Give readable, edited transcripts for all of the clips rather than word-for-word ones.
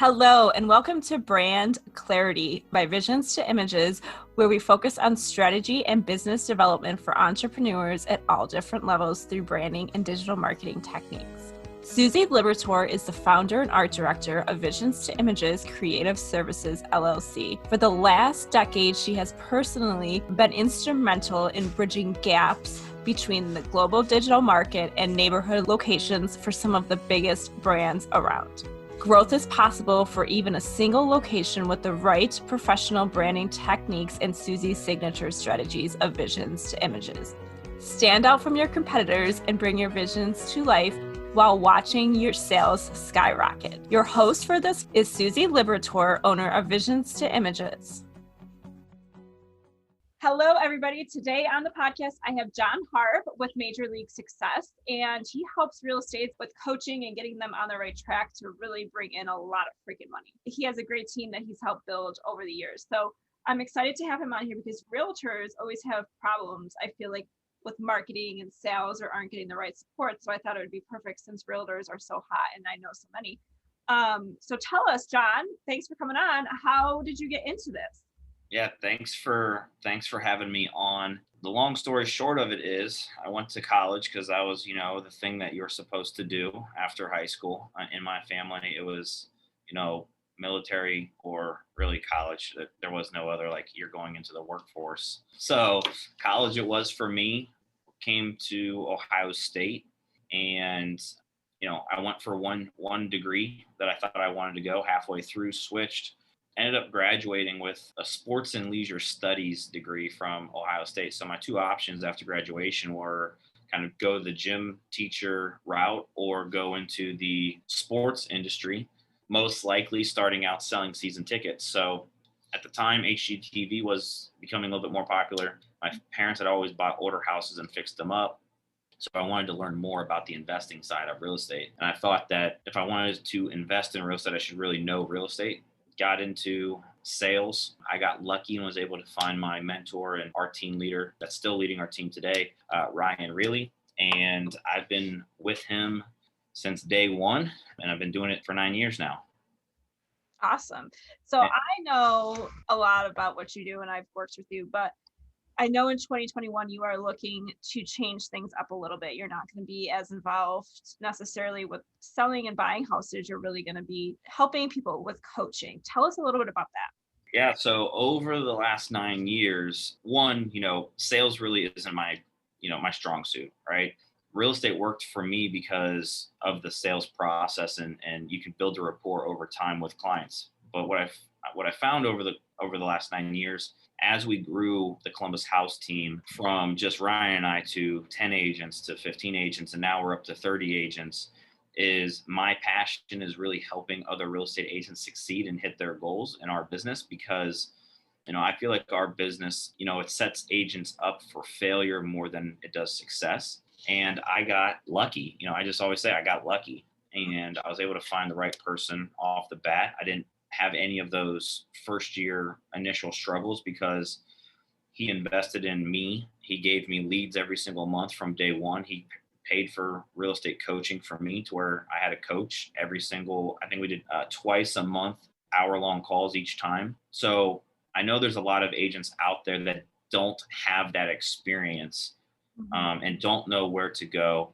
Hello, and welcome to Brand Clarity by Visions to Images, where we focus on strategy and business development for entrepreneurs at all different levels through branding and digital marketing techniques. Susie Liberatore is the founder and art director of Visions to Images Creative Services, LLC. For the last decade, she has personally been instrumental in bridging gaps between the global digital market and neighborhood locations for some of the biggest brands around. Growth is possible for even a single location with the right professional branding techniques and Susie's signature strategies of Visions to Images. Stand out from your competitors and bring your visions to life while watching your sales skyrocket. Your host for this is Susie Liberatore, owner of Visions to Images. Hello, everybody. Today on the podcast, I have Jon Harp with Major League Success, and he helps real estate with coaching and getting them on the right track to really bring in a lot of freaking money. He has a great team that he's helped build over the years. So I'm excited to have him on here because realtors always have problems, I feel like, with marketing and sales or aren't getting the right support. So I thought it would be perfect since realtors are so hot and I know so many. So tell us, Jon, thanks for coming on. How did you get into this? Yeah, thanks for having me on. The long story short of it is I went to college because I was, the thing that you're supposed to do after high school. In my family, it was, military or really college. There was no other, like, you're going into the workforce. So college it was for me. Came to Ohio State and, I went for one degree that I thought I wanted to go. Halfway through, switched. Ended up graduating with a sports and leisure studies degree from Ohio State. So my two options after graduation were kind of go the gym teacher route or go into the sports industry, most likely starting out selling season tickets. So at the time, HGTV was becoming a little bit more popular. My parents had always bought older houses and fixed them up. So I wanted to learn more about the investing side of real estate. And I thought that if I wanted to invest in real estate, I should really know real estate. Got into sales. I got lucky and was able to find my mentor and our team leader that's still leading our team today, Ryan Reilly. And I've been with him since day one, and I've been doing it for 9 years now. Awesome. So I know a lot about what you do and I've worked with you, but I know in 2021, you are looking to change things up a little bit. You're not going to be as involved necessarily with selling and buying houses. You're really going to be helping people with coaching. Tell us a little bit about that. Yeah. So over the last 9 years, sales really isn't my strong suit, right? Real estate worked for me because of the sales process and you can build a rapport over time with clients. But what I found over the last 9 years, as we grew the Columbus House team from just Ryan and I to 10 agents to 15 agents, and now we're up to 30 agents, is my passion is really helping other real estate agents succeed and hit their goals in our business because, I feel like our business, it sets agents up for failure more than it does success. And I got lucky. I just always say I got lucky and I was able to find the right person off the bat. I didn't have any of those first year initial struggles because he invested in me. He gave me leads every single month from day one. He paid for real estate coaching for me to where I had a coach I think we did twice a month, hour-long calls each time. So I know there's a lot of agents out there that don't have that experience and don't know where to go.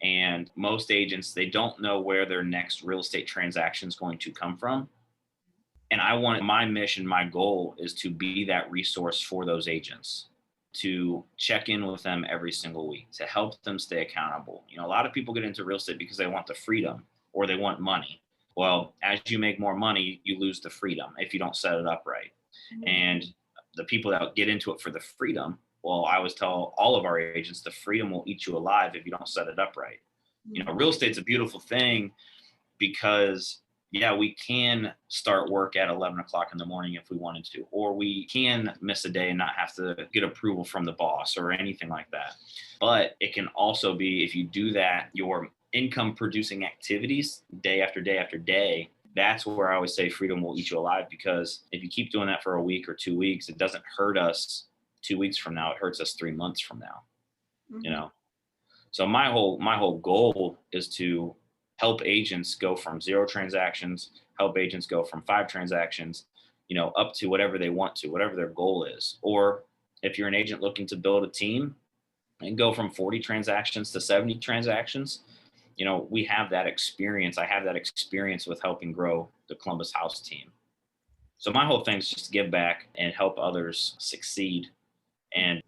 And most agents, they don't know where their next real estate transaction is going to come from. And my mission, my goal is to be that resource for those agents, to check in with them every single week, to help them stay accountable. A lot of people get into real estate because they want the freedom or they want money. Well, as you make more money, you lose the freedom if you don't set it up right. Mm-hmm. And the people that get into it for the freedom, well, I always tell all of our agents, the freedom will eat you alive if you don't set it up right. Mm-hmm. Real estate's a beautiful thing because we can start work at 11 o'clock in the morning if we wanted to, or we can miss a day and not have to get approval from the boss or anything like that. But it can also be, if you do that, your income producing activities day after day after day, that's where I always say freedom will eat you alive, because if you keep doing that for a week or 2 weeks, it doesn't hurt us 2 weeks from now. It hurts us 3 months from now, So my whole goal is to help agents go from 0 transactions, help agents go from 5 transactions, up to whatever they want to, whatever their goal is. Or if you're an agent looking to build a team and go from 40 transactions to 70 transactions, we have that experience. I have that experience with helping grow the Columbus House team. So my whole thing is just to give back and help others succeed. And,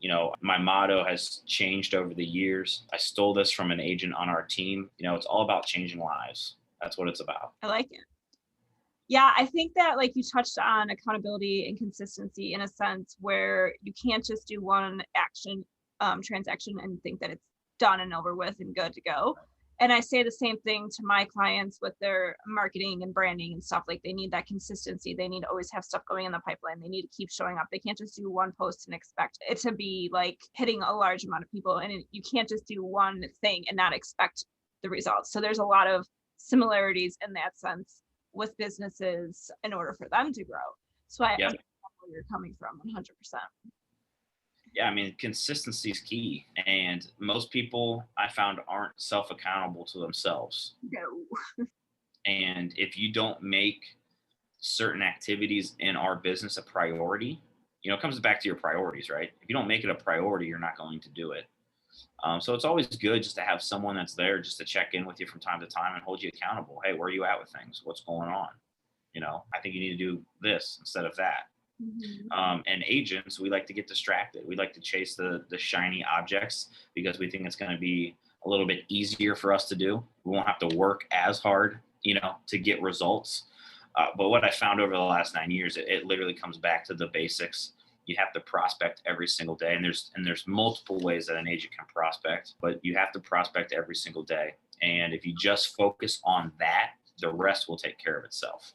my motto has changed over the years. I stole this from an agent on our team. It's all about changing lives. That's what it's about. I like it. Yeah, I think that like you touched on accountability and consistency in a sense where you can't just do one transaction and think that it's done and over with and good to go. And I say the same thing to my clients with their marketing and branding and stuff. Like they need that consistency. They need to always have stuff going in the pipeline. They need to keep showing up. They can't just do one post and expect it to be like hitting a large amount of people. And you can't just do one thing and not expect the results. So there's a lot of similarities in that sense with businesses in order for them to grow. So I understand where you're coming from 100%. Yeah, I mean, consistency is key. And most people I found aren't self-accountable to themselves. No. And if you don't make certain activities in our business a priority, it comes back to your priorities, right? If you don't make it a priority, you're not going to do it. So it's always good just to have someone that's there just to check in with you from time to time and hold you accountable. Hey, where are you at with things? What's going on? I think you need to do this instead of that. And agents, we like to get distracted. We like to chase the shiny objects because we think it's going to be a little bit easier for us to do. We won't have to work as hard, to get results. But what I found over the last 9 years, it literally comes back to the basics. You have to prospect every single day. And there's multiple ways that an agent can prospect, but you have to prospect every single day. And if you just focus on that, the rest will take care of itself.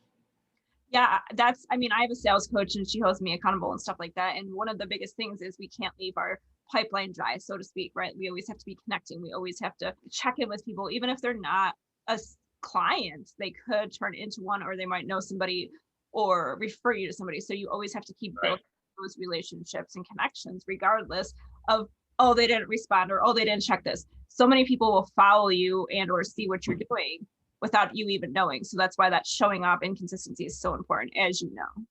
Yeah, I have a sales coach and she holds me accountable and stuff like that. And one of the biggest things is we can't leave our pipeline dry, so to speak, right? We always have to be connecting. We always have to check in with people, even if they're not a client, they could turn into one, or they might know somebody or refer you to somebody. So you always have to keep building those relationships and connections, regardless of, oh, they didn't respond or, oh, they didn't check this. So many people will follow you and or see what you're doing without you even knowing. So that's why that showing up and consistency is so important, as you know.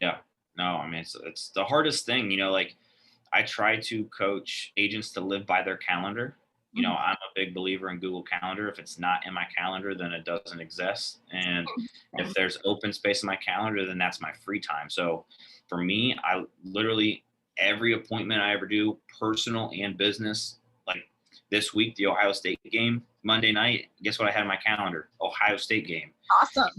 Yeah, no, I mean, it's the hardest thing, like I try to coach agents to live by their calendar. I'm a big believer in Google Calendar. If it's not in my calendar, then it doesn't exist. And if there's open space in my calendar, then that's my free time. So for me, I literally, every appointment I ever do, personal and business, like this week, the Ohio State game, Monday night, guess what I had in my calendar? Ohio State game. Awesome.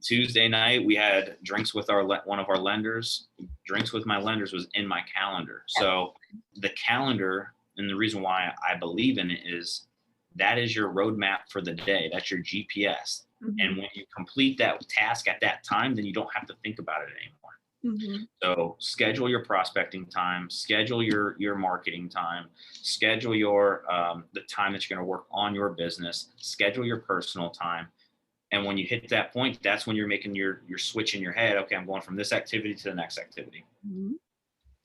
Tuesday night, we had drinks with one of our lenders. Drinks with my lenders was in my calendar. So the calendar, and the reason why I believe in it is that is your roadmap for the day. That's your GPS. And when you complete that task at that time, then you don't have to think about it anymore. So schedule your prospecting time, schedule your marketing time, schedule your the time that you're going to work on your business, schedule your personal time. And when you hit that point, that's when you're making your switch in your head. Okay, I'm going from this activity to the next activity.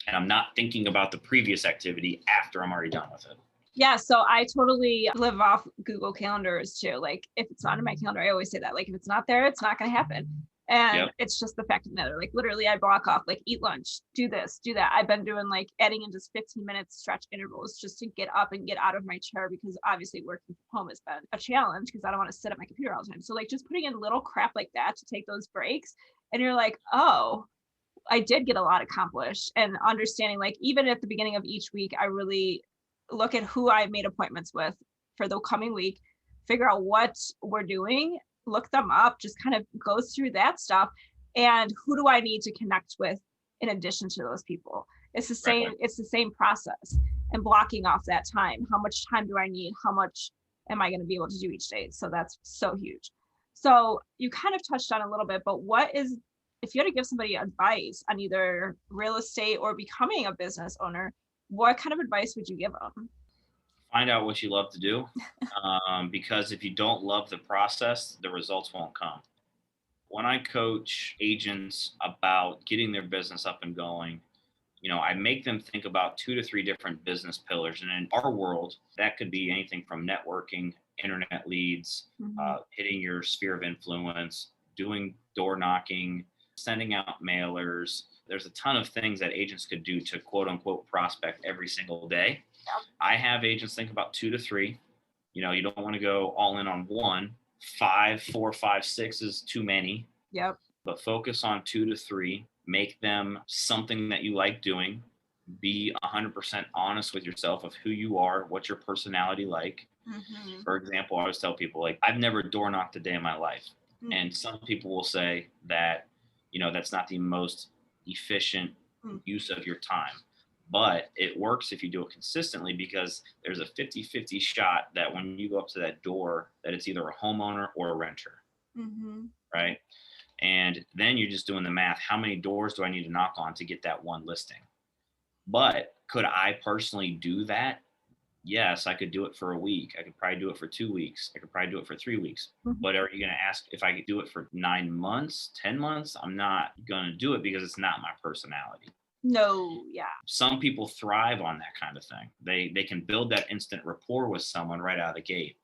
And I'm not thinking about the previous activity after I'm already done with it. Yeah, so I totally live off Google calendars too. Like if it's not in my calendar, I always say that, like if it's not there, it's not going to happen. And it's just the fact of the matter. Like literally I block off, like eat lunch, do this, do that. I've been doing like adding in just 15-minute stretch intervals just to get up and get out of my chair, because obviously working from home has been a challenge because I don't want to sit at my computer all the time. So like just putting in little crap like that to take those breaks, and you're like, oh, I did get a lot accomplished. And understanding, like even at the beginning of each week, I really look at who I made appointments with for the coming week, figure out what we're doing, look them up, just kind of go through that stuff. And who do I need to connect with in addition to those people? It's the same, it's the same process. And blocking off that time. How much time do I need? How much am I going to be able to do each day? So that's so huge. So you kind of touched on a little bit, but if you had to give somebody advice on either real estate or becoming a business owner, what kind of advice would you give them? Find out what you love to do, because if you don't love the process, the results won't come. When I coach agents about getting their business up and going, I make them think about 2 to 3 different business pillars. And in our world, that could be anything from networking, internet leads, hitting your sphere of influence, doing door knocking, sending out mailers. There's a ton of things that agents could do to quote unquote prospect every single day. I have agents think about 2 to 3. You don't want to go all in on one. 5, 4, 5, 6 is too many. Yep. But focus on 2 to 3. Make them something that you like doing. Be 100% honest with yourself of who you are, what's your personality like. For example, I always tell people, like, I've never door knocked a day in my life. And some people will say that, that's not the most efficient use of your time. But it works if you do it consistently, because there's a 50-50 shot that when you go up to that door, that it's either a homeowner or a renter. Right? And then you're just doing the math. How many doors do I need to knock on to get that one listing? But could I personally do that? Yes, I could do it for a week. I could probably do it for 2 weeks. I could probably do it for 3 weeks. But are you going to ask if I could do it for 9 months, 10 months? I'm not going to do it, because it's not my personality. No, yeah. Some people thrive on that kind of thing. They can build that instant rapport with someone right out of the gate.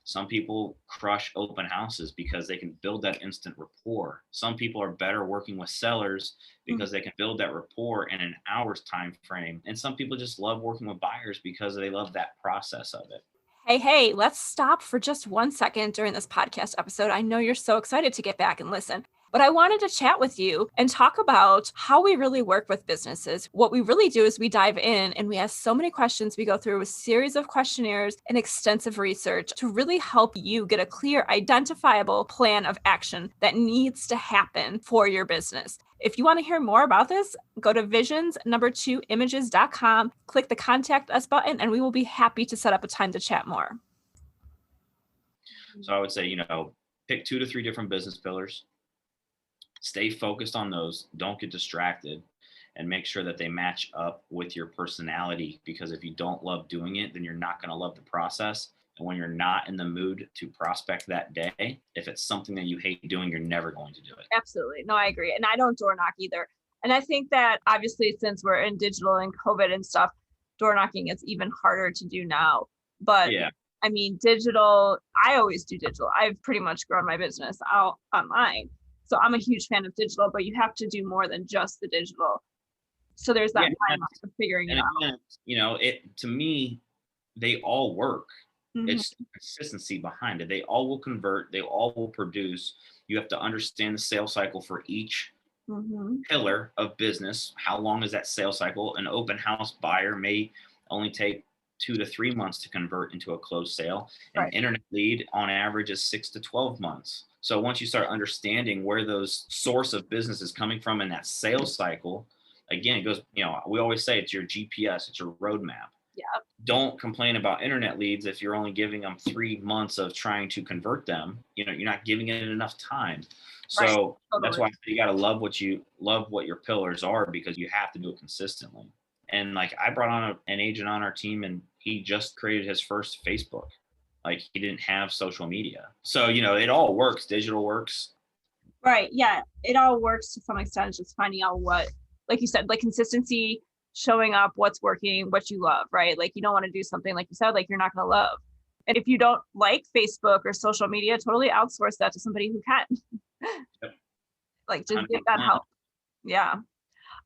Some people crush open houses because they can build that instant rapport. Some people are better working with sellers because they can build that rapport in an hour's time frame. And some people just love working with buyers because they love that process of it. Hey, let's stop for just 1 second during this podcast episode. I know you're so excited to get back and listen, but I wanted to chat with you and talk about how we really work with businesses. What we really do is we dive in and we ask so many questions. We go through a series of questionnaires and extensive research to really help you get a clear, identifiable plan of action that needs to happen for your business. If you want to hear more about this, go to visions2images.com, click the contact us button, and we will be happy to set up a time to chat more. So I would say, pick 2 to 3 different business pillars. Stay focused on those. Don't get distracted, and make sure that they match up with your personality, because if you don't love doing it, then you're not going to love the process. And when you're not in the mood to prospect that day, if it's something that you hate doing, you're never going to do it. Absolutely. No, I agree. And I don't door knock either. And I think that obviously, since we're in digital and COVID and stuff, door knocking is even harder to do now. But yeah. I mean, digital, I always do digital. I've pretty much grown my business out online. So I'm a huge fan of digital, but you have to do more than just the digital. So there's that time of figuring it out. To me, they all work. It's the consistency behind it. They all will convert. They all will produce. You have to understand the sales cycle for each pillar of business. How long is that sales cycle? An open house buyer may only take 2 to 3 months to convert into a closed sale. An internet lead on average is 6 to 12 months. So once you start understanding where those source of business is coming from in that sales cycle, again, it goes, we always say it's your GPS, it's your roadmap. Yeah. Don't complain about internet leads if you're only giving them 3 months of trying to convert them. You're not giving it enough time. So that's why you got to love what your pillars are, because you have to do it consistently. And like, I brought on an agent on our team, and he just created his first Facebook. Like, he didn't have social media. So, it all works. Digital works. Right. Yeah. It all works to some extent. It's just finding out what, like you said, like consistency, showing up, what's working, what you love, right? Like, you don't want to do something, like you said, like you're not going to love. And if you don't like Facebook or social media, totally outsource that to somebody who can. Yep. Like, just get that help. Yeah.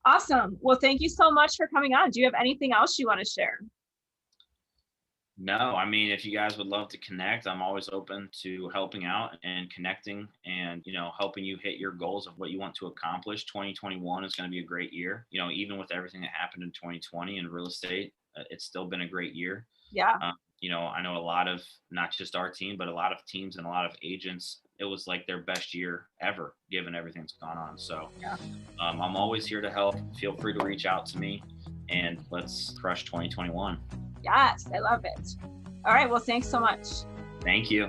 Awesome. Well, thank you so much for coming on. Do you have anything else you want to share? No, I mean, if you guys would love to connect, I'm always open to helping out and connecting and, helping you hit your goals of what you want to accomplish. 2021 is going to be a great year. Even with everything that happened in 2020 in real estate, it's still been a great year. Yeah. I know a lot of, not just our team, but a lot of teams and a lot of agents, it was like their best year ever, given everything that's gone on. So I'm always here to help. Feel free to reach out to me, and let's crush 2021. Yes, I love it. All right. Well, thanks so much. Thank you.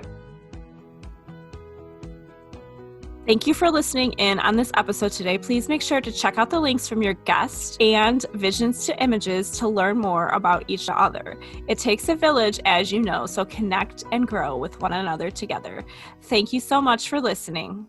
Thank you for listening in on this episode today. Please make sure to check out the links from your guest and Visions to Images to learn more about each other. It takes a village, as you know, so connect and grow with one another together. Thank you so much for listening.